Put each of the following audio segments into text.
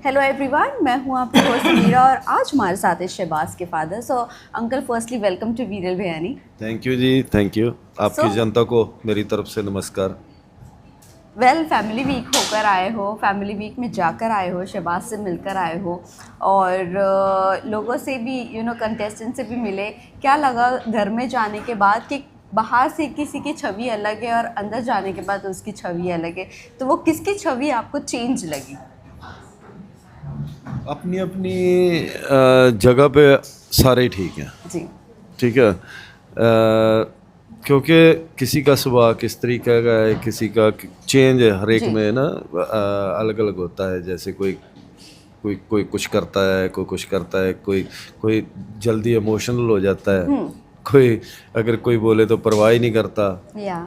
Hello everyone, मैं हूँ आपकी होस्ट मीरा और आज हमारे साथ है शहबाज के father. So uncle, firstly welcome to viral Bayani. Thank you ji, thank you. आपकी जनता को मेरी तरफ से नमस्कार। फैमिली वीक होकर आए हो, फैमिली वीक में जाकर आए हो, शहबाज से मिलकर आए हो और लोगों से भी कंटेस्टेंट से भी मिले। क्या लगा घर में जाने के बाद कि बाहर से किसी की छवि अलग है और अंदर जाने के बाद उसकी छवि अलग है, तो वो किसकी छवि आपको चेंज लगी? अपनी अपनी जगह पे सारे ठीक हैं। जी। ठीक है। क्योंकि किसी का स्वभाव किस तरीके का है, किसी का चेंज है, हर एक जी। में ना अलग अलग होता है। जैसे कोई कोई कोई कुछ करता है, कोई कुछ करता है, कोई कोई जल्दी इमोशनल हो जाता है, कोई अगर कोई बोले तो परवाह ही नहीं करता।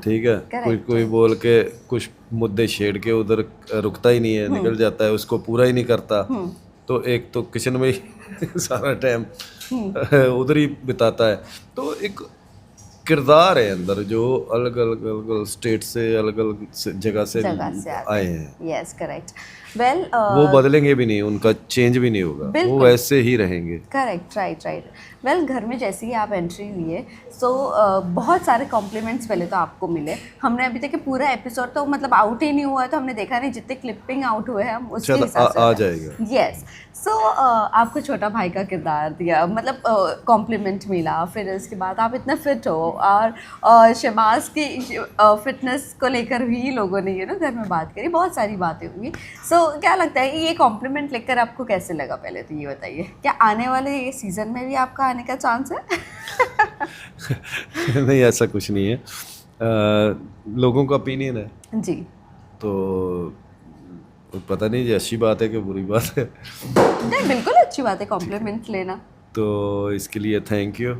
ठीक है। कोई करेक्ट। कोई बोल के कुछ मुद्दे छेड़ के उधर रुकता ही नहीं है, निकल जाता है, उसको पूरा ही नहीं करता। तो एक तो किचन में ही सारा टाइम उधर ही बिताता है। तो एक किरदार है अंदर जो अलग अलग अलग अलग स्टेट से, अलग अलग जगह से आए हैं। Yes, correct. वेल, वो बदलेंगे भी नहीं, उनका चेंज भी नहीं होगा, वो वैसे ही रहेंगे। Correct, right right. वेल, घर में जैसे ही आप एंट्री लिए, सो बहुत सारे कॉम्प्लीमेंट्स पहले तो आपको मिले। हमने अभी तक पूरा एपिसोड तो मतलब आउट ही नहीं हुआ है, तो हमने देखा नहीं, जितने क्लिपिंग आउट हुए हैं हम उसके हिसाब से आ जाएगा। यस। सो आपको छोटा भाई का किरदार दिया, मतलब कॉम्प्लीमेंट मिला, फिर उसके बाद आप इतना फिट हो और शहबाज की फिटनेस को लेकर भी लोगों ने घर में बात करी, बहुत सारी बातें हुई। सो क्या लगता है ये कॉम्प्लीमेंट लेकर आपको कैसे लगा? पहले तो ये बताइए, क्या आने वाले ये सीज़न में भी आपका आने का चांस है? नहीं, ऐसा कुछ नहीं है। लोगों का ओपिनियन है जी। तो पता नहीं ये अच्छी बात है कि बुरी बात है। नहीं, बिल्कुल अच्छी बात है कॉम्प्लीमेंट लेना। तो इसके लिए थैंक यू।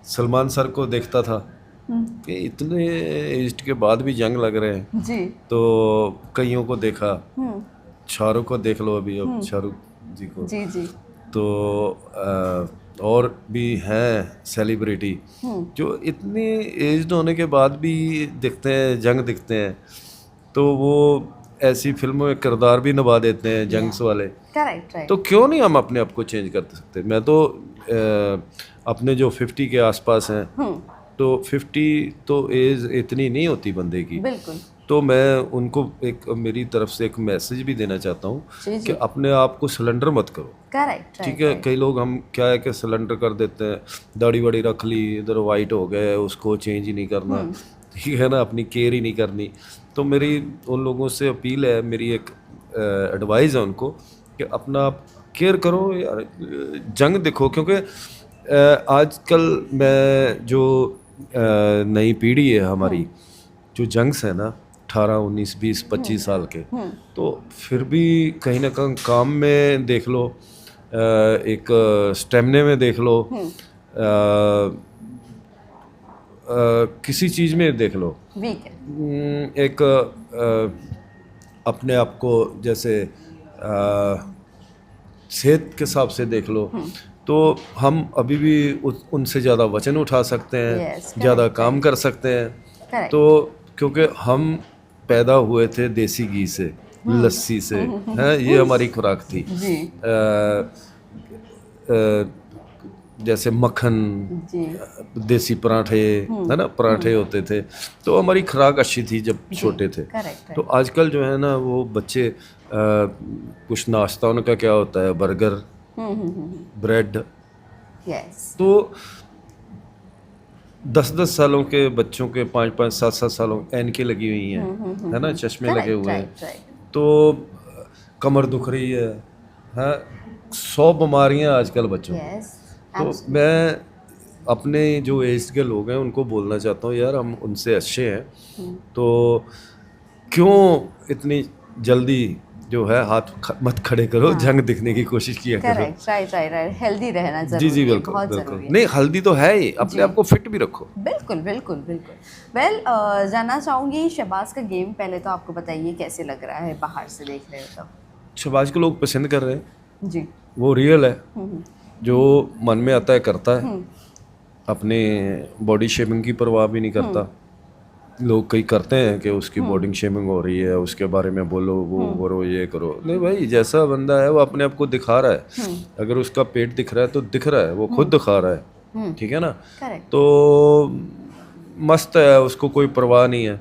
सलमान सर को देखता था कि इतने एज के बाद भी जंग लग रहे हैं। जी। तो कईयों को देखा, शाहरुख को देख लो अभी, अब शाहरुख जी को। जी जी। तो और भी हैं सेलिब्रिटी जो इतनी एज होने के बाद भी दिखते हैं, जंग दिखते हैं। तो वो ऐसी फिल्मों में किरदार भी निभा देते हैं जंग्स वाले। Correct, right. तो क्यों नहीं हम अपने आप को चेंज कर सकते? मैं तो अपने जो 50 के आसपास हैं, तो 50 तो एज इतनी नहीं होती बंदे की। बिल्कुल। तो मैं उनको एक मेरी तरफ से एक मैसेज भी देना चाहता हूँ कि अपने आप को सिलेंडर मत करो। करेक्ट, ठीक है। कई लोग हम क्या है कि सिलेंडर कर देते हैं, दाढ़ी वाड़ी रख ली, इधर वाइट हो गए, उसको चेंज ही नहीं करना। ठीक है ना, अपनी केयर ही नहीं करनी। तो मेरी उन लोगों से अपील है, मेरी एक एडवाइस है उनको कि अपना केयर करो यार, जंग देखो। क्योंकि आजकल मैं जो नई पीढ़ी है हमारी, जो जंग्स है ना, 18, 19, 20, 25 साल के, तो फिर भी कहीं ना कहीं काम में देख लो, एक स्टेमिना में देख लो, किसी चीज़ में देख लो, वीक है। एक अपने आप को जैसे सेहत के हिसाब से देख लो, तो हम अभी भी उनसे ज़्यादा वजन उठा सकते हैं, ज़्यादा काम कर सकते हैं। तो क्योंकि हम पैदा हुए थे देसी घी से, लस्सी से, हैं, ये हमारी खुराक थी। जैसे मक्खन, देसी पराठे, है ना, पराठे होते थे, तो हमारी खुराक अच्छी थी जब छोटे थे। तो आजकल जो है ना, वो बच्चे कुछ नाश्ता उनका क्या होता है, बर्गर, ब्रेड। तो 10-10 सालों के बच्चों के, 5-5, 7-7 सालों ऐनकें लगी हुई हैं, है ना, चश्मे लगे हुए हैं। तो कमर दुख रही है, 100 बीमारियां आजकल बच्चों को। तो मैं अपने जो एज के लोग हैं उनको बोलना चाहता हूँ, यार हम उनसे अच्छे हैं, तो क्यों इतनी जल्दी जो है हाथ मत खड़े करो, जंग दिखने की कोशिश किया करो। Right right right. हेल्दी रहना जरूरी जी जी, है, बिल्कुल बहुत बिल्कुल। जरूरी है। नहीं, हेल्दी तो है ही, अपने आप को फिट भी रखो। बिल्कुल बिल्कुल बिल्कुल। वेल, जानना चाहूँगी शहबाज का गेम, पहले तो आपको बताइए कैसे लग रहा है बाहर से देख रहे हो तो? शहबाज को लोग पसंद कर रहे हैं जी। वो रियल है, जो मन में आता है करता है, अपने बॉडी शेमिंग की परवाह भी नहीं करता, लोग कई करते हैं कि उसकी बॉडी शेमिंग हो रही है, उसके बारे में बोलो, वो करो, ये करो। नहीं भाई, जैसा बंदा है वो अपने आप को दिखा रहा है। अगर उसका पेट दिख रहा है तो दिख रहा है, वो खुद दिखा रहा है, ठीक है ना। करेक्ट। तो मस्त है, उसको कोई परवाह नहीं है।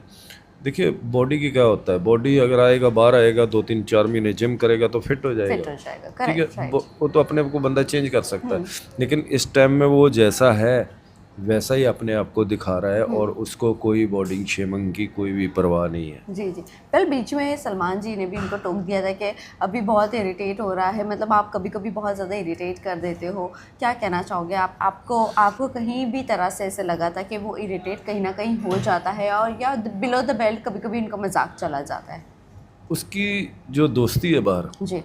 देखिए बॉडी की क्या होता है, बॉडी अगर आएगा, बाहर आएगा, 2-3-4 महीने जिम करेगा तो फिट हो फिट जाएगा, हो जाएगा, ठीक है। Correct, right. वो तो अपने आप को बंदा चेंज कर सकता है, लेकिन इस टाइम में वो जैसा है वैसा ही अपने आप को दिखा रहा है, और उसको कोई बॉडी शेमिंग की कोई भी परवाह नहीं है। जी जी। कल बीच में सलमान जी ने भी उनको टोक दिया था कि अभी बहुत इरिटेट हो रहा है, मतलब आप कभी कभी बहुत ज़्यादा इरिटेट कर देते हो। क्या कहना चाहोगे आप? आपको कहीं भी तरह से ऐसे लगा था कि वो इरिटेट कहीं ना कहीं हो जाता है, और या बिलो द बेल्ट कभी कभी उनका मजाक चला जाता है? उसकी जो दोस्ती है बाहर, जी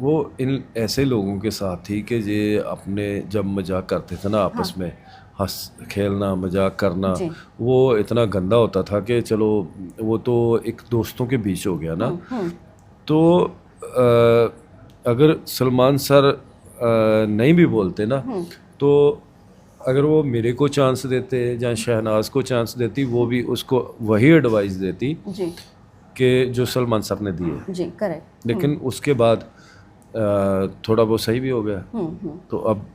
वो इन ऐसे लोगों के साथ थी कि ये अपने जब मजाक करते थे ना आपस में, हंस खेलना, मजाक करना, जी। वो इतना गंदा होता था कि चलो वो तो एक दोस्तों के बीच हो गया ना। तो अगर सलमान सर नहीं भी बोलते ना, तो अगर वो मेरे को चांस देते या शहनाज को चांस देती, वो भी उसको वही एडवाइस देती जी कि जो सलमान सर ने दी है। जी, करेक्ट। लेकिन उसके बाद थोड़ा वो सही भी हो गया, तो अब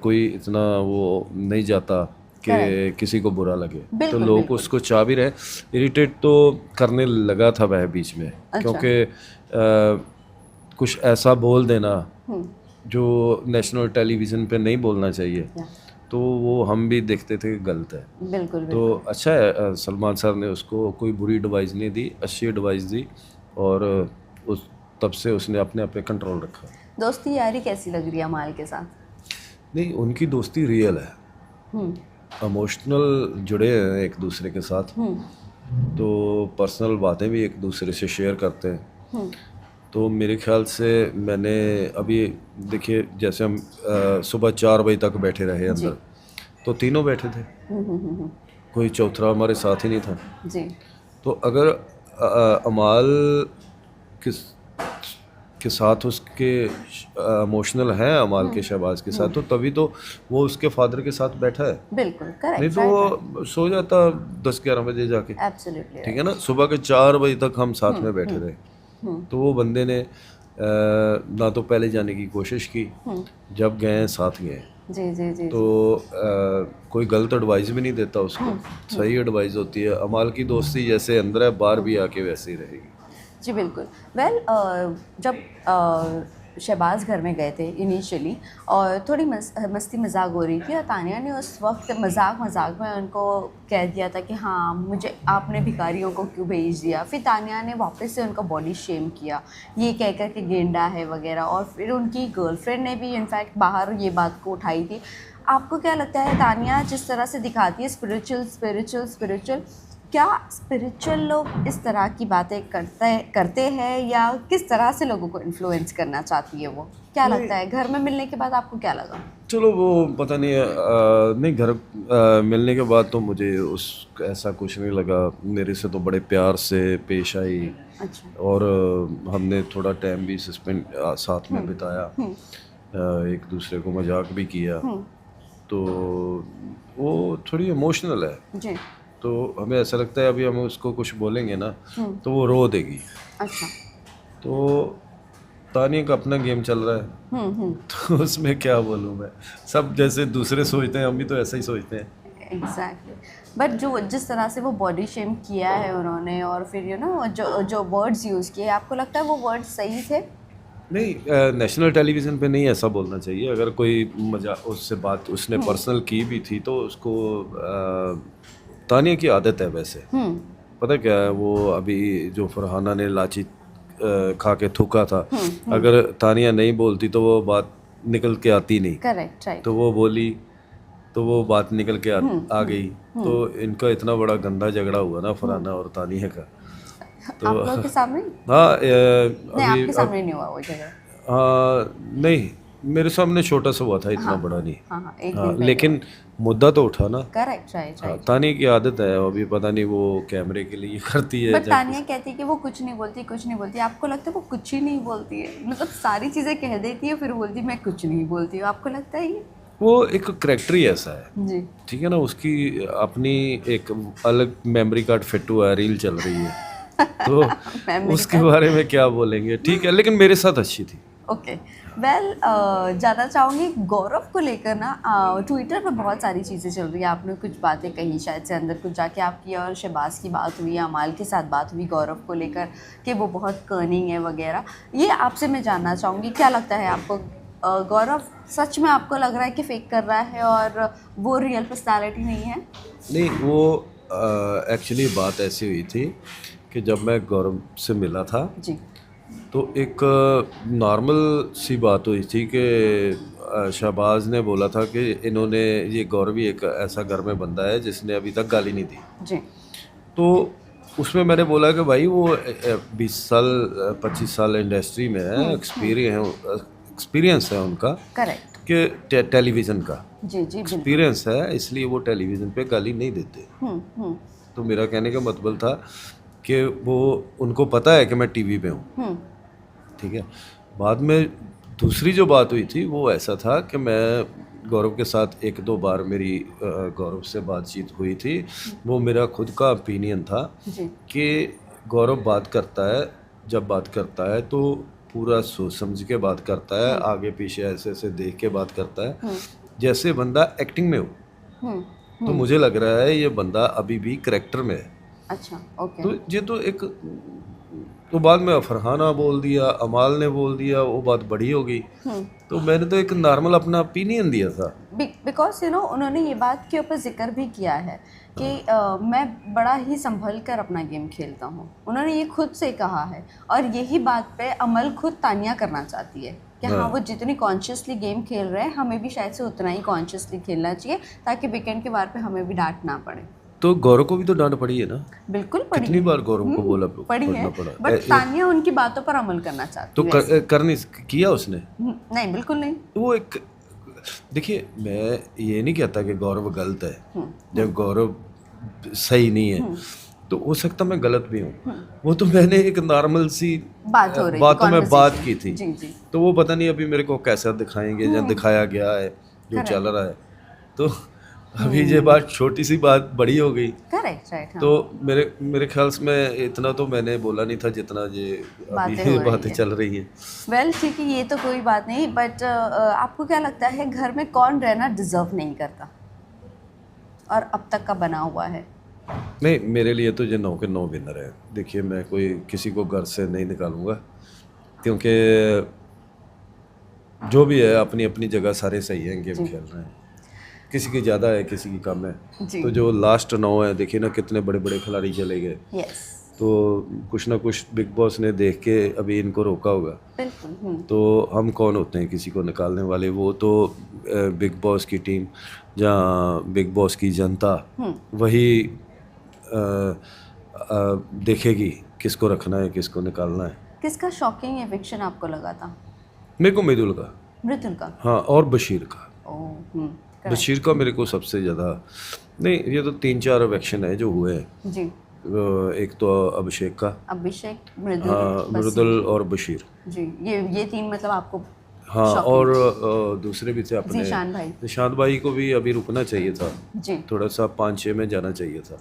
कोई इतना वो नहीं जाता कि किसी को बुरा लगे। तो बिल्कुल, लोग बिल्कुल। उसको चाह भी रहे। इरिटेट तो करने लगा था वह बीच में, क्योंकि कुछ ऐसा बोल देना जो नेशनल टेलीविज़न पे नहीं बोलना चाहिए, तो वो हम भी देखते थे कि गलत है। बिल्कुल तो अच्छा है, सलमान सर ने उसको कोई बुरी एडवाइस नहीं दी, अच्छी एडवाइस दी, और उस तब से उसने अपने आप पे कंट्रोल रखा। दोस्ती यारी कैसी लग रही है अमाल के साथ? नहीं, उनकी दोस्ती रियल है, इमोशनल जुड़े हैं एक दूसरे के साथ, तो पर्सनल बातें भी एक दूसरे से शेयर करते हैं। तो मेरे ख्याल से मैंने अभी देखिए, जैसे हम सुबह 4 बजे तक बैठे रहे अंदर, तो तीनों बैठे थे, कोई चौथा हमारे साथ ही नहीं था। जी तो अगर अमाल किस के साथ उसके इमोशनल हैं, अमाल के शहबाज के साथ, तो तभी तो वो उसके फादर के साथ बैठा है। बिल्कुल, करेक्ट। नहीं तो वो सो जाता 10-11 बजे जाके, एब्सोल्युटली, ठीक है ना। सुबह के 4 बजे तक हम साथ में बैठे रहे। तो वो बंदे ने ना तो पहले जाने की कोशिश की, जब गए साथ गए। जी जी जी। तो कोई गलत एडवाइस भी नहीं देता उसको, सही एडवाइस होती है। अमाल की दोस्ती जैसे अंदर है, बाहर भी आके वैसे ही रहेगी। जी बिल्कुल। वेल, जब शहबाज घर में गए थे इनिशियली, और थोड़ी मस्ती मजाक हो रही थी, और तानिया ने उस वक्त मजाक में उनको कह दिया था कि हाँ, मुझे आपने भिखारियों को क्यों भेज दिया। फिर तानिया ने वापस से उनको बॉडी शेम किया, ये कह कर के गेंडा है वगैरह, और फिर उनकी गर्लफ्रेंड ने भी इनफैक्ट बाहर ये बात को उठाई थी। आपको क्या लगता है, तानिया जिस तरह से दिखाती है स्पिरिचुअल, क्या स्पिरिचुअल लोग इस तरह की बातें करते हैं, या किस तरह से लोगों को इन्फ्लुएंस करना चाहती है वो? क्या लगता है, घर में मिलने के बाद आपको क्या लगा? चलो वो पता नहीं है, नहीं घर मिलने के बाद तो मुझे उस ऐसा कुछ नहीं लगा। मेरे से तो बड़े प्यार से पेश आई। अच्छा। और हमने थोड़ा टाइम भी सस्पेंड साथ में बिताया, एक दूसरे को मजाक भी किया। तो वो थोड़ी इमोशनल है, जी। तो हमें ऐसा लगता है अभी हम उसको कुछ बोलेंगे ना तो वो रो देगी। अच्छा। तो तानिया का अपना गेम चल रहा है, तो उसमें क्या बोलूँ मैं। सब जैसे दूसरे सोचते हैं, हम भी तो ऐसा ही सोचते हैं। एग्जैक्टली। बट जिस तरह से वो बॉडी शेम किया है उन्होंने, और फिर जो वर्ड्स यूज़ किए, आपको लगता है वो वर्ड्स सही थे? नहीं, नेशनल टेलीविज़न पे नहीं ऐसा बोलना चाहिए। अगर कोई उससे बात उसने पर्सनल की भी थी तो उसको तानिया की आदत है वैसे। पता क्या है, वो अभी जो फरहाना ने लाची खा के थूका था, अगर तानिया नहीं बोलती तो वो बात निकल के आती नहीं। Correct, right. तो वो बोली तो वो बात निकल के आ गई। तो इनका इतना बड़ा गंदा झगड़ा हुआ ना फरहाना और तानिया का। तो आप लोग के सामने? हाँ, नहीं, आपके सामने नहीं हुआ वो झगड़ा। हाँ, नहीं, मेरे सामने छोटा सा हुआ था, इतना बड़ा नहीं। हाँ, एक हाँ, दिन लेकिन मुद्दा तो उठा ना। Correct, right. हाँ, तानिया की आदत है, अभी पता नहीं वो कैमरे के लिए करती है। बट तानिया कहती है कि वो कुछ नहीं बोलती। आपको लगता है वो कुछ ही नहीं बोलती है? मतलब सारी चीज़ें कह देती है, फिर बोलती मैं कुछ नहीं बोलती हूँ। आपको लगता है ये? वो एक करेक्टर ही ऐसा है, जी। ठीक है ना, उसकी अपनी एक अलग मेमोरी कार्ड फिट हुआ है, रील चल रही है तो Memory उसके बारे में क्या बोलेंगे, ठीक है, लेकिन मेरे साथ अच्छी थी। ओके वेल जानना चाहूँगी गौरव को लेकर ना ट्विटर पे बहुत सारी चीज़ें चल रही है। आपने कुछ बातें कही, शायद से अंदर कुछ जाके आपकी और शहबाज की बात हुई, अमाल के साथ बात हुई गौरव को लेकर कि वो बहुत कर्निंग है वगैरह। ये आपसे मैं जानना चाहूँगी, क्या लगता है आपको गौरव सच में आपको लग रहा है कि फेक कर रहा है और वो रियल पर्सनालिटी नहीं है? नहीं, वो एक्चुअली बात ऐसी हुई थी कि जब मैं गौरव से मिला था जी। तो एक नॉर्मल सी बात हुई थी कि शहबाज ने बोला था कि इन्होंने, ये गौरव ही एक ऐसा घर में बंदा है जिसने अभी तक गाली नहीं दी। जी। तो उसमें मैंने बोला कि भाई वो 20 साल 25 साल इंडस्ट्री में है, एक्सपीरियंस है उनका करेक्ट। कि टेलीविज़न का जी जी बिल्कुल। एक्सपीरियंस है, इसलिए वो टेलीविज़न पे गाली नहीं देते। तो मेरा कहने का मतलब था कि वो, उनको पता है कि मैं टीवी पे हूँ, ठीक है। बाद में दूसरी जो बात हुई थी वो ऐसा था कि मैं गौरव के साथ एक दो बार मेरी गौरव से बातचीत हुई थी। वो मेरा खुद का ओपिनियन था जी। कि गौरव बात करता है, जब बात करता है तो पूरा सोच समझ के बात करता है, आगे पीछे ऐसे ऐसे देख के बात करता है, जैसे बंदा एक्टिंग में हो। तो मुझे लग रहा है ये बंदा अभी भी करेक्टर में है। अच्छा ओके। तो ये तो एक, तो बाद में फरहाना बोल दिया, अमाल ने बोल दिया, वो बात बड़ी हो गई। तो मैंने तो एक नॉर्मल अपना ओपिनियन दिया था। बिकॉज यू नो उन्होंने ये बात के ऊपर जिक्र भी किया है कि मैं बड़ा ही संभल कर अपना गेम खेलता हूँ। उन्होंने ये खुद से कहा है और यही बात पे अमल खुद तानिया करना चाहती है कि हाँ वो जितनी कॉन्शियसली गेम खेल रहे हैं हमें भी शायद से उतना ही कॉन्शियसली खेलना चाहिए ताकि वीकेंड के बार पे हमें भी डांट ना पड़े। तो गौरव को भी तो डांट पड़ी है ना, बिल्कुल पड़ी कितनी है। बार गौरव को बोला पड़ी है, पड़ा। बट तानिया उनकी बातों पर अमल करना चाहती तो है। करनी किया उसने? नहीं बिल्कुल नहीं। वो एक, देखिए मैं ये नहीं कहता कि गौरव गलत है, जब गौरव सही नहीं है तो हो सकता मैं गलत भी हूँ। वो तो मैंने एक नॉर्मल सी बात हो रही बातों में बात की थी। जी जी। तो वो पता नहीं अभी मेरे को कैसा दिखाएंगे या दिखाया गया है जो चल रहा है। तो अभी ये बात छोटी सी बात बड़ी हो गई। Correct right. तो मेरे ख्याल से मैं इतना तो मैंने बोला नहीं था जितना ये अभी बातें चल रही हैं। वेल ठीक है, ये तो कोई बात नहीं, बट आपको क्या लगता है घर में कौन रहना डिजर्व नहीं करता और अब तक का बना हुआ है? नहीं, मेरे लिए तो ये 9 के 9 विनर है। देखिए मैं कोई किसी को घर से नहीं निकालूंगा, क्योंकि जो भी है अपनी अपनी जगह सारे सही हैं, गेम खेल रहे हैं, किसी की ज़्यादा है किसी की कम है। तो जो लास्ट 9 है, देखिए ना कितने बड़े बड़े खिलाड़ी चले गए। यस। तो कुछ ना कुछ बिग बॉस ने देख के अभी इनको रोका होगा। बिल्कुल। तो हम कौन होते हैं किसी को निकालने वाले? वो तो बिग बॉस की टीम, जहाँ बिग बॉस की जनता वही देखेगी किसको रखना है किसको निकालना है। किसका शॉकिंग एविक्शन आपको लगा था? मेरे को मृदुल का। मृदुल का? हाँ, और बशीर का। ओह बशीर का मेरे को सबसे ज़्यादा, नहीं ये तो 3-4 एविक्शन है जो हुए हैं जी। एक तो अभिषेक का, अभिषेक, मृदुल, हाँ मृदुल और बशीर जी। ये 3 मतलब आपको? हाँ, और दूसरे भी थे अपने निशान भाई। निशांत भाई को भी अभी रुकना चाहिए था जी। थोड़ा सा, 5-6 में जाना चाहिए था।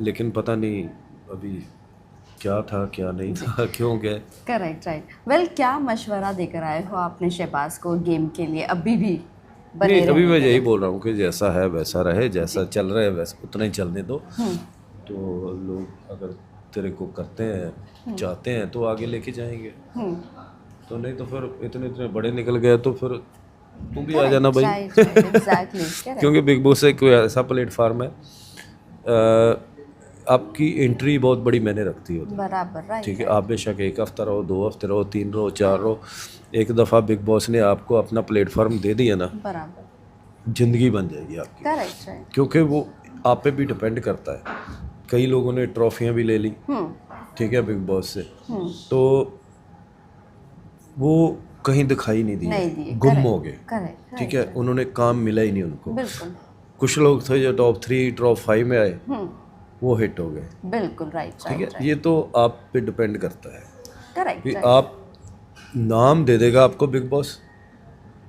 लेकिन पता नहीं अभी क्या था क्या नहीं था, क्यों गए। Correct right. वेल क्या मशवरा देकर आए हो आपने शहबाज को गेम के लिए अभी भी बने नहीं, अभी रहने मैं के यही लिए? बोल रहा हूँ कि जैसा है वैसा रहे, जैसा चल रहा है वैसा उतना ही चलने दो। तो लोग अगर तेरे को करते हैं चाहते हैं तो आगे लेके जाएंगे, तो नहीं तो फिर इतने इतने बड़े निकल गए तो फिर तू भी आ जाना भाई। एग्जैक्टली। क्योंकि बिग बॉस एक कोई ऐसा प्लेटफार्म है, आपकी एंट्री बहुत बड़ी मैंने रखती होती है। बराबर राइट। ठीक है, आप बेशक 1 हफ्ता रहो, 2 हफ्ते रहो, 3 रहो, 4 रहो, एक दफ़ा बिग बॉस ने आपको अपना प्लेटफॉर्म दे दिया ना, बराबर। ज़िंदगी बन जाएगी आपकी। Correct right. क्योंकि वो आप पे भी डिपेंड करता है। कई लोगों ने ट्रॉफियाँ भी ले ली, ठीक है, बिग बॉस से, तो वो कहीं दिखाई नहीं दी, गुम हो गए। करेक्ट। ठीक है, उन्होंने काम मिला ही नहीं उनको। बिल्कुल। कुछ लोग थे जो टॉप 3 टॉप 5 में आए, वो हिट हो गए। बिल्कुल राइट। ठीक है, ये तो आप पे डिपेंड करता है करेक्ट। कि आप नाम दे देगा आपको बिग बॉस,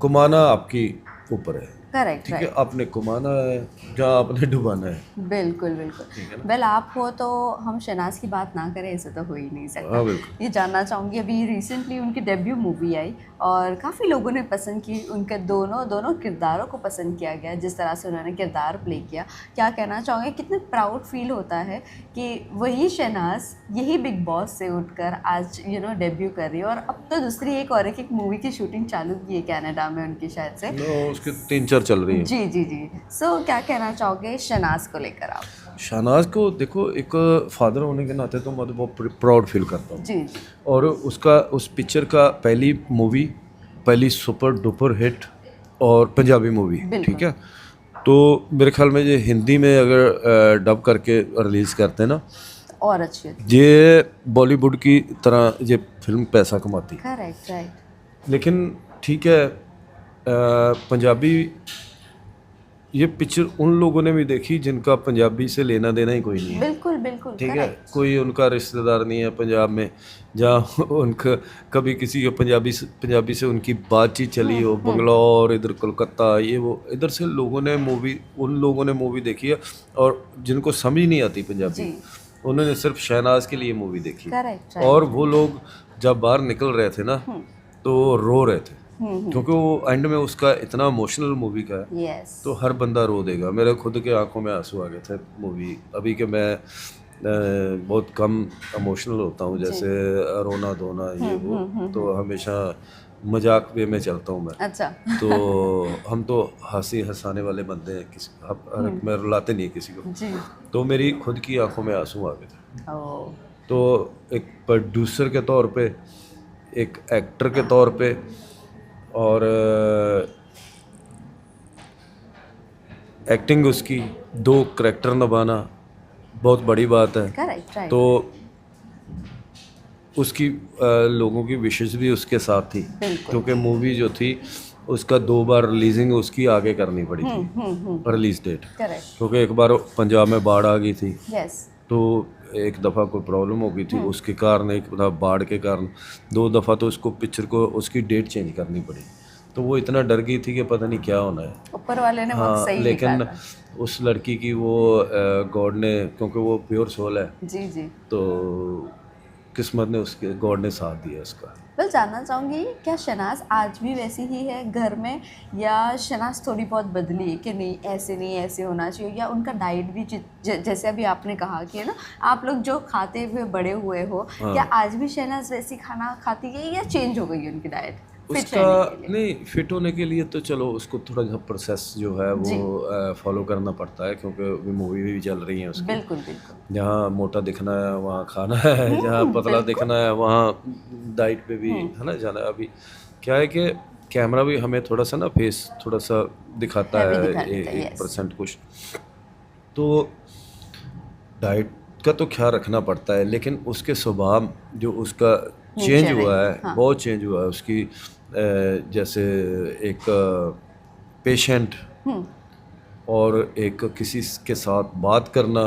कमाना आपकी ऊपर है, करेक्ट, ठीक है, आपने कमाना है जहाँ आपने डुबाना है। बिल्कुल बिल्कुल। वेल आप हो तो हम शहनाज की बात ना करें ऐसे तो हो ही नहीं सकता। हाँ बिल्कुल। ये जानना चाहूँगी, अभी रिसेंटली उनकी डेब्यू मूवी आई और काफ़ी लोगों ने पसंद की, उनके दोनों किरदारों को पसंद किया गया, जिस तरह से उन्होंने किरदार प्ले किया। क्या कहना चाहोगे, कितने प्राउड फील होता है कि वही शहनाज यही बिग बॉस से उठकर आज डेब्यू कर रही है, और अब तो दूसरी एक मूवी की शूटिंग चालू की है कनाडा में उनकी शायद से। उसकी 3-4 चल रही है। जी जी जी। सो क्या कहना चाहोगे शहनाज को लेकर आप? शहनाज को देखो, एक फादर होने के नाते तो मैं तो बहुत प्राउड फील करता हूँ। जी जी। और उस पिक्चर का पहली मूवी, पहली सुपर डुपर हिट और पंजाबी मूवी, ठीक है। तो मेरे ख्याल में ये हिंदी में अगर डब करके रिलीज़ करते हैं ना, और अच्छी। ये बॉलीवुड की तरह ये फिल्म पैसा कमाती। Correct, right. लेकिन ठीक है, पंजाबी ये पिक्चर उन लोगों ने भी देखी जिनका पंजाबी से लेना देना ही कोई नहीं है। बिल्कुल बिल्कुल, ठीक है, कोई उनका रिश्तेदार नहीं है पंजाब में जहाँ उनका कभी किसी के पंजाबी से उनकी बातचीत चली हो, बंगलौर, इधर कोलकाता, ये वो, इधर से उन लोगों ने मूवी देखी है, और जिनको समझ नहीं आती पंजाबी, उन्होंने सिर्फ शहनाज के लिए मूवी देखी। करेक्ट, और वो लोग जब बाहर निकल रहे थे ना, तो रो रहे थे, क्योंकि वो एंड में उसका इतना इमोशनल मूवी का है। यस। तो हर बंदा रो देगा। मेरे खुद के आंखों में आंसू आ गए थे मूवी, अभी के मैं बहुत कम इमोशनल होता हूँ, जैसे रोना धोना ये वो, तो हमेशा मजाक वे में चलता हूँ मैं। अच्छा। तो हम तो हंसाने वाले बंदे हैं, मैं रुलाते नहीं किसी को। जी। तो मेरी खुद की आंखों में आंसू आ गए थे। ओह। तो एक प्रोड्यूसर के तौर पे, एक एक्टर के तौर पे, और एक्टिंग उसकी, 2 करैक्टर निभाना बहुत बड़ी बात है। Correct, right. तो उसकी लोगों की विशेष भी उसके साथ थी, क्योंकि मूवी जो थी उसका 2 बार रिलीजिंग उसकी आगे करनी पड़ी थी, रिलीज डेट। करेक्ट। क्योंकि एक बार पंजाब में बाढ़ आ गई थी, यस। तो एक दफ़ा कोई प्रॉब्लम हो गई थी उसके कारण, एक दफ़ा बाढ़ के कारण, 2 दफ़ा तो उसको पिक्चर को उसकी डेट चेंज करनी पड़ी। तो वो इतना डर गई थी कि पता नहीं क्या होना है। ऊपर वाले ने बहुत सही लेकिन निकाला। उस लड़की की वो गॉड ने, क्योंकि वो प्योर सोल है, जी जी। तो किस्मत ने उसके, गॉड ने साथ दिया उसका। बस जानना चाहूँगी, क्या शहनाज आज भी वैसी ही है घर में, या शहनाज थोड़ी बहुत बदली है कि नहीं ऐसे होना चाहिए, या उनका डाइट भी जैसे अभी आपने कहा कि है ना, आप लोग जो खाते हुए बड़े हुए हो, क्या आज भी शहनाज वैसी खाना खाती है या चेंज हो गई है उनकी डाइट? उसका नहीं, फिट होने के लिए तो चलो उसको थोड़ा सा प्रोसेस जो है वो फॉलो करना पड़ता है, क्योंकि मूवी भी चल रही है उसकी। बिल्कुल बिल्कुल। जहाँ मोटा दिखना है वहाँ खाना है, जहाँ पतला दिखना है वहाँ डाइट पे भी है ना जाना है। अभी क्या है कि कैमरा भी हमें थोड़ा सा ना फेस थोड़ा सा दिखाता है, 1% कुछ, तो डाइट का तो ख्याल रखना पड़ता है। लेकिन उसके स्वभाव जो उसका चेंज हुआ है, बहुत चेंज हुआ है उसकी। जैसे एक पेशेंट और एक किसी के साथ बात करना,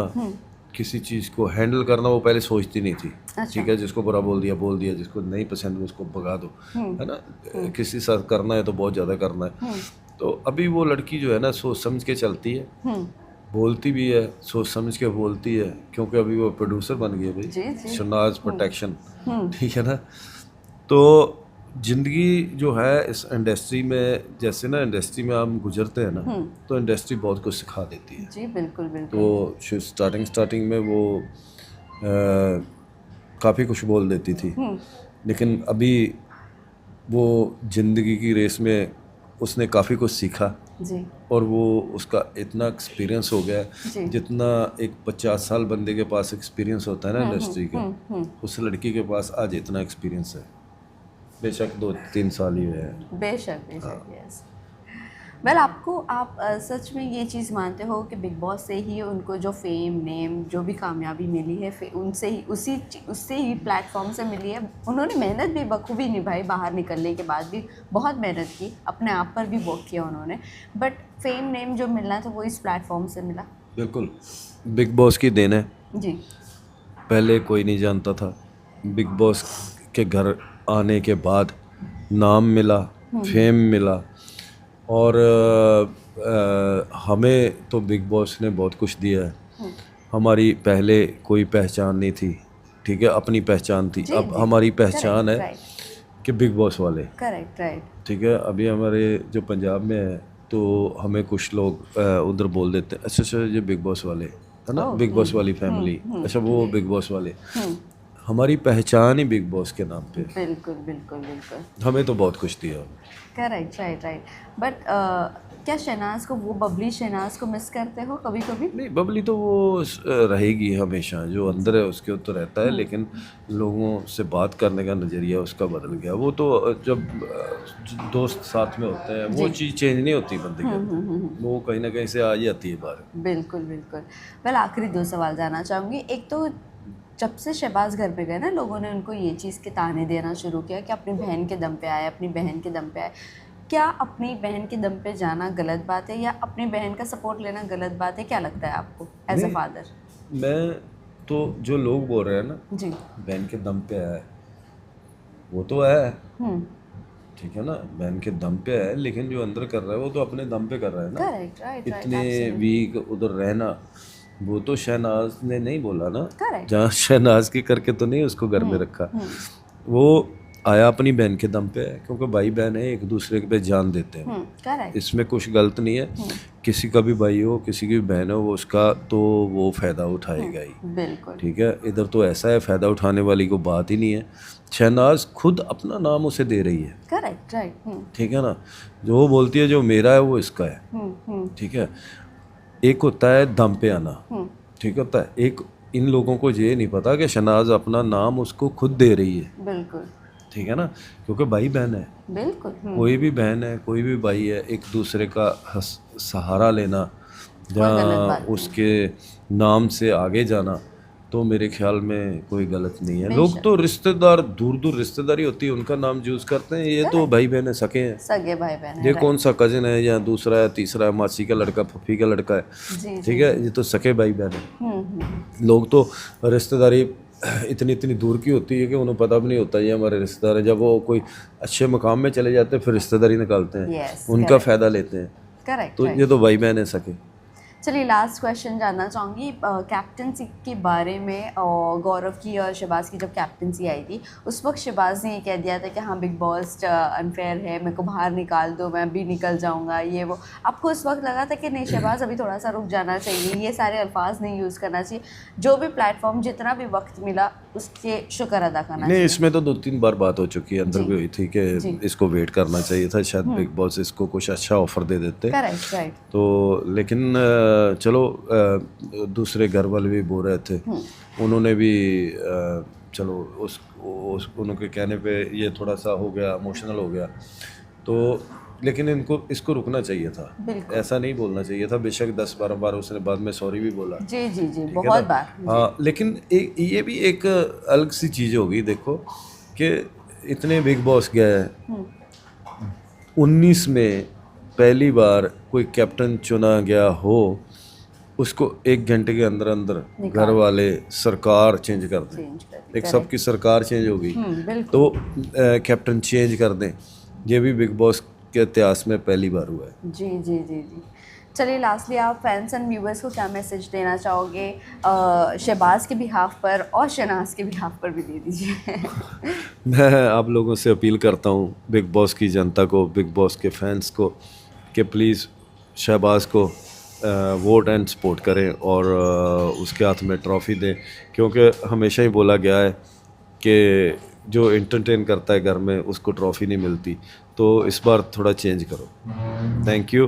किसी चीज़ को हैंडल करना, वो पहले सोचती नहीं थी। ठीक है, जिसको बुरा बोल दिया, जिसको नहीं पसंद उसको भगा दो, है ना। किसी साथ करना है तो बहुत ज़्यादा करना है। तो अभी वो लड़की जो है ना, सोच समझ के चलती है, बोलती भी है सोच समझ के बोलती है, क्योंकि अभी वो प्रोड्यूसर बन गई है भाई, शहनाज प्रोटेक्शन, ठीक है ना। तो ज़िंदगी जो है इस इंडस्ट्री में, जैसे ना इंडस्ट्री में हम गुजरते हैं ना, तो इंडस्ट्री बहुत कुछ सिखा देती है। जी बिल्कुल बिल्कुल। तो स्टार्टिंग में वो काफ़ी कुछ बोल देती थी, लेकिन अभी वो ज़िंदगी की रेस में उसने काफ़ी कुछ सीखा जी। और वो उसका इतना एक्सपीरियंस हो गया है, जितना एक 50 साल बंदे के पास एक्सपीरियंस होता है ना इंडस्ट्री का, उस लड़की के पास आज इतना एक्सपीरियंस है। बेशक 2-3 साल ही हुए हैं। बेशक यस। वेल आप सच में ये चीज़ मानते हो कि बिग बॉस से ही उनको जो फेम नेम जो भी कामयाबी मिली है, उनसे ही उससे ही प्लेटफॉर्म से मिली है? उन्होंने मेहनत भी बखूबी निभाई, बाहर निकलने के बाद भी बहुत मेहनत की, अपने आप पर भी वर्क किया उन्होंने, बट फेम नेम जो मिलना था वो इस प्लेटफॉर्म से मिला। बिल्कुल बिग बॉस की देन है जी। पहले कोई नहीं जानता था, बिग बॉस के घर आने के बाद नाम मिला, फेम मिला, और हमें तो बिग बॉस ने बहुत कुछ दिया है। हमारी पहले कोई पहचान नहीं थी, ठीक है, अपनी पहचान थी। अब हमारी पहचान है कि बिग बॉस वाले, करेक्ट, राइट, ठीक है। अभी हमारे जो पंजाब में है तो हमें कुछ लोग उधर बोल देते हैं, अच्छा अच्छा ये बिग बॉस वाले है ना, बिग बॉस वाली फैमिली, अच्छा वो बिग बॉस वाले। हमारी पहचान ही बिग बॉस के नाम पे। बिल्कुल बिल्कुल बिल्कुल, हमें तो बहुत कुछ दिया। Correct, right right. बट क्या शहनाज को, वो बबली शहनाज को मिस करते हो कभी कभी? नहीं, बबली तो वो रहेगी हमेशा, जो अंदर है उसके तो रहता है, लेकिन लोगों से बात करने का नज़रिया उसका बदल गया। वो तो जब दोस्त साथ में होते हैं वो चीज़ चेंज नहीं होती बंदे के अंदर, वो कहीं ना कहीं से आ जाती है बाहर। बिल्कुल बिल्कुल। वेल, आखिरी 2 सवाल जानना चाहूँगी। एक तो जब से शहबाज घर पे गए ना, लोगों ने उनको ये चीज़ के ताने देना शुरू किया कि अपनी बहन के दम पे आए, अपनी बहन के दम पे आए। क्या अपनी बहन के दम पे जाना गलत बात है, या अपनी बहन का सपोर्ट लेना गलत बात है? क्या लगता है आपको एज अ फादर? मैं तो जो लोग बोल रहे हैं ना जी, बहन के दम पे है, वो तो है, ठीक है ना, बहन के दम पे है, लेकिन जो अंदर कर रहा है वो तो अपने दम पे कर रहा है ना। करेक्ट, राइट राइट, इतने वीक उधर रहना, वो तो शहनाज ने नहीं बोला ना, करेक्ट, जहाँ शहनाज की करके तो नहीं उसको घर में रखा। वो आया अपनी बहन के दम पे है, क्योंकि भाई बहन है, एक दूसरे पे जान देते हैं। करेक्ट, इसमें कुछ गलत नहीं है। किसी का भी भाई हो, किसी की भी बहन हो, वो उसका तो वो फ़ायदा उठाएगा ही, बिल्कुल, ठीक है। इधर तो ऐसा है, फ़ायदा उठाने वाली को बात ही नहीं है। शहनाज खुद अपना नाम उसे दे रही है, करेक्ट, राइट, ठीक है ना। जो वो बोलती है जो मेरा है वो इसका है, ठीक है। एक होता है दम पे आना, ठीक होता है। एक इन लोगों को ये नहीं पता कि शहनाज अपना नाम उसको खुद दे रही है, बिल्कुल, ठीक है ना, क्योंकि भाई बहन है। बिल्कुल, कोई भी बहन है, कोई भी भाई है, एक दूसरे का सहारा लेना, जहाँ उसके नाम से आगे जाना, तो मेरे ख्याल में कोई गलत नहीं है। लोग तो रिश्तेदार, दूर दूर रिश्तेदारी होती है, उनका नाम यूज़ करते हैं, ये तो भाई बहन है, सके हैं, सगे भाई बहन ये कौन सा कजिन है या दूसरा है, तीसरा है, मासी का लड़का, फूफी का लड़का है, ठीक है, ये तो सके भाई बहन है। लोग तो रिश्तेदारी इतनी इतनी दूर की होती है कि उन्हें पता भी नहीं होता ये हमारे रिश्तेदार हैं। जब वो कोई अच्छे मकाम में चले जाते हैं फिर रिश्तेदारी निकालते हैं, उनका फ़ायदा लेते हैं। करेक्ट, तो ये तो भाई बहन है सके। चलिए, लास्ट क्वेश्चन जानना चाहूँगी कैप्टनसी के बारे में। गौरव की और शहबाज की जब कैप्टनसी आई थी, उस वक्त शहबाज ने ये कह दिया था कि हाँ बिग बॉस अनफेयर है, मेरे को बाहर निकाल दो, मैं भी निकल जाऊँगा, ये वो। आपको उस वक्त लगा था कि नहीं शहबाज अभी थोड़ा सा रुक जाना चाहिए, ये सारे अल्फाज नहीं यूज़ करना चाहिए, जो भी प्लेटफॉर्म जितना भी वक्त मिला उसके शुक्र अदा करना नहीं, इसमें तो 2-3 बार बात हो चुकी है, अंदर भी हुई थी कि इसको वेट करना चाहिए था, शायद बिग बॉस इसको कुछ अच्छा ऑफर दे देते। Correct, right. तो लेकिन चलो, दूसरे घर वाले भी बोल रहे थे, उन्होंने भी चलो उस उनके कहने पे ये थोड़ा सा हो गया, इमोशनल हो गया, तो लेकिन इसको रुकना चाहिए था, ऐसा नहीं बोलना चाहिए था। बेशक 10-12 बार उसने बाद में सॉरी भी बोला, जी जी जी, बहुत बार। हाँ, लेकिन ये भी एक अलग सी चीज़ होगी। देखो कि इतने बिग बॉस गए, 19 में पहली बार कोई कैप्टन चुना गया हो, उसको 1 घंटे के अंदर अंदर घर वाले सरकार चेंज कर दें, एक सबकी सरकार चेंज होगी, तो कैप्टन चेंज कर दें, ये भी बिग बॉस के इतिहास में पहली बार हुआ है। जी जी जी जी। चलिए, लास्टली आप फैंस एंड व्यूवर्स को क्या मैसेज देना चाहोगे, शहबाज के बिहाफ पर और शहनाज के बिहाफ पर भी दे दीजिए। मैं आप लोगों से अपील करता हूँ, बिग बॉस की जनता को, बिग बॉस के फैंस को, कि प्लीज़ शहबाज को वोट एंड सपोर्ट करें और उसके हाथ में ट्रॉफ़ी दें, क्योंकि हमेशा ही बोला गया है कि जो एंटरटेन करता है घर में उसको ट्रॉफ़ी नहीं मिलती, तो इस बार थोड़ा चेंज करो। Thank you.